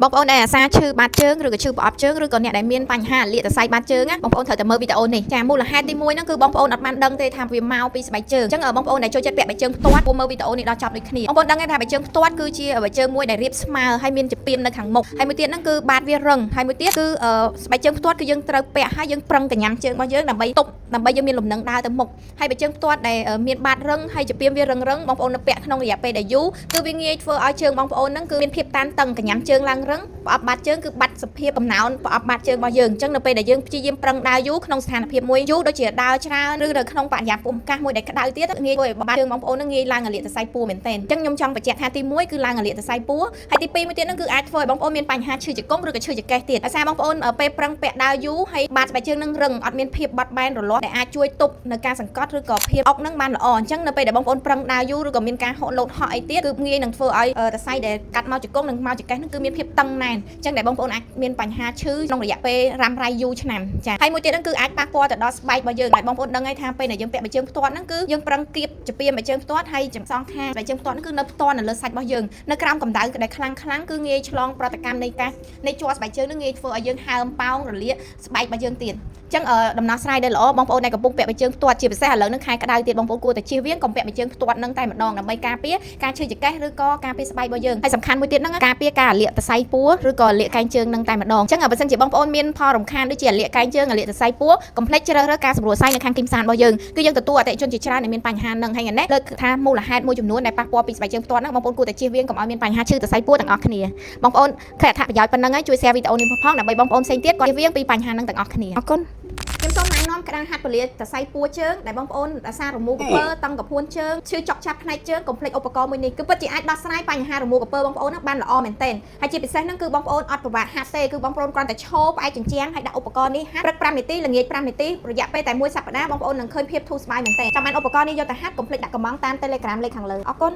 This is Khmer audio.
បងប្អូនដែលអាសាឈឺបាត់ជើងឬក៏ឈឺប្រអប់ជើងឬក៏អ្នកដែលមានបញ្ហាលាកសរសៃបាត់ជើងណាបងប្អូនត្រូវតែមើលវីដេអូនេះចាមូលហេតុទី1ហ្នឹងគឺបងប្អូនអត់បានដឹងទេថាវាមកពីស្បែកជើងអញ្ចឹងបងប្អូនដែលចូលចិត្តពាក់បែកជើងផ្ទាត់មើលវីដេអូនេះដល់ចប់ដូចគ្នាបងប្អូនដឹងទេថាបែកជើងផ្ទាត់គឺជាបែកជើងមួយដែលរាបស្មើហើយមានជាពីមនៅខាងមុខហើយមួយទៀតហ្នឹងគឺបាតវារឹងហើយមួយទៀតគឺស្បែកជើងផ្ទាត់គឺយើងត្រូវពាក់ហើយយើងប្រឹងកញ្ញាំជើងរបស់យើងដើម្បីទប់ដើម្បីយើងមានលំនឹងដើរទៅមុខហើយបែកជើងផ្ទាត់ដែលមានបាតរឹងហើយជាពីមវារឹងបងប្អូននៅពាក់ក្នុងរយៈពេលដែលយូរគឺវាងាយធ្វើឲ្យជើងបងប្អូនហ្នឹងគឺមានភាពតានតឹងកញ្ញាំជើងឡើងរឹងប្រអប់បាតជើងគឺបាត់សភាពកំណោនប្រអប់បាតជើងរបស់យើងអញ្ចឹងនៅពេលដែលយើងព្យាយាមប្រឹងដើរយូរក្នុងស្ថានភាពមួយយូរដូចជាដើរច្រើនឬនៅក្នុងបរិយាកាសមួយដែលក្តៅទៀតងាយធ្វើឲ្យបាតជើងបងប្អូននឹងងាយឡើងអាលាកសរសៃពួរមែនទែនអញ្ចឹងខ្ញុំចង់បញ្ជាក់ថាទី1គឺឡើងអាលាកសរសៃពួរហើយទី2មួយទៀតហ្នឹងគឺអាចធ្វើឲ្យបងប្អូនមានបញ្ហាឈឺជង្គង់ឬក៏ឈឺចង្កេះទៀតដោយសារបងប្អូនពេលប្រឹងពាក់ដើរយូរហើយបាតស្បែកជើងនឹងរឹងអត់មានភាពបត់បែនរលាស់ដែលអាចជួយទប់នៅការសង្កត់ឬក៏ភាពអុកនឹងបានល្អអញ្ចឹងនៅពេលដែលបងប្អូនប្រឹងដើរយូរឬក៏មានការហក់លោតហក់អីទៀតគឺងាយនឹងធ្វើឲ្យសរសៃដែលកាត់មកជង្គង់និងមកចង្កេះហ្នឹងគឺមានភាពតឹងណែនអញ្ចឹងដែលបងប្អូនអាចមានបញ្ហាឈឺក្នុងរយៈពេលរ៉ាំរ៉ៃយូរឆ្នាំចាហើយមួយទៀតហ្នឹងគឺអាចប៉ះពាល់ទៅដល់ស្បែករបស់យើងហើយបងប្អូនដឹងហើយថាពេលដែលយើងពាក់បែកជើងផ្ទាត់ហ្នឹងគឺយើងប្រឹងគៀបជាពីបែកជើងផ្ទាត់ហើយចង្សងខាងបែកជើងផ្ទាត់ហ្នឹងគឺនៅផ្ទាល់នៅលើសាច់របស់យើងនៅក្រោមកម្ដៅដែលខ្លាំងគឺងាយឆ្លងប្រតិកម្មនៃការនៃជ័រស្បែកជើងហ្នឹងងាយធ្វើឲ្យយើងហើមប៉ោងរលាកស្បែករបស់យើងទៀតអញ្ចឹងដំណោះស្រាយដែលល្អបងប្អូនដែលកំពុងពាក់បែកជើងផ្ទាត់ជាពិសេសឥឡូវហ្នឹងខែក្តៅទៀតបងប្អូនគួរតែជៀសវាងកុំពាក់បែកជើងផ្ទាត់ហ្នឹងតែម្ដងដើម្បីការពារការឈឺចង្កេះឬក៏ការពារស្បែករបស់យើងហើយសំខាន់មួយទៀតហ្នឹងការពារការលាកសរសៃពួរឬក៏លាកកែងជើងហ្នឹងតែម្ដងអញ្ចឹងបើសិនជាបងប្អូនមានផលរំខានដូចជាលាកកែងជើងលាកសរសៃពួរកុំភ្លេចជ្រើសរើសការសម្រួលសៃនៅខាងគីមសានរបស់យើងគឺយើងទទួលអតិថិជនជាច្រើនដែលមានបញ្ហាហ្នឹងហើយនេះលើកថាមូលហេតុមួយចំនួនដែលប៉ះពាល់ពីស្បែកជើងផ្ទាត់ហ្នឹងបងប្អូនគួរតែជៀសវាងកុំឲ្យមានបញ្ហាឈឺសរសៃពួរទាំងអស់គ្នាបងប្អូនឃើញអត្ថប្រយោជន៍ប៉ុណ្ណឹងហើយជួយ share វីដេអូនេះផងដើម្បីបងប្អូនផ្សេងទៀតគាត់ជៀសវាងពីបញ្ហាហ្នឹងទាំងអស់គ្នាអរគុណខ្ញុំសូមណែនាំក្តារហាត់ពលាសរសៃពួរជើងដែលបងប្អូនអាសាររមូរក្រពើតឹងកពួនជើងឈឺចុកឆាប់ផ្នែកជើងកុំភ្លេចឧបករណ៍មួយនេះគឺពិតជាអាចដោះស្រាយបញ្ហារមូរក្រពើបងប្អូនហ្នឹងបានល្អមែនទែនហើយជាពិសេសហ្នឹងគឺបងប្អូនអត់ពិបាកហាត់ទេគឺបងប្អូនគ្រាន់តែឈរផ្អែកជញ្ជាំងហើយដាក់ឧបករណ៍នេះហាត់ព្រឹក5នាទីល្ងាច5នាទីរយៈពេលតែមួយសប្តាហ៍បងប្អូននឹងឃើញភាពធូរស្បើយមែនទែនចាំបានឧបករណ៍នេះយកទៅហាត់កុំភ្លេចដាក់កំងតាម Telegram លេខខាងលើអរគុណ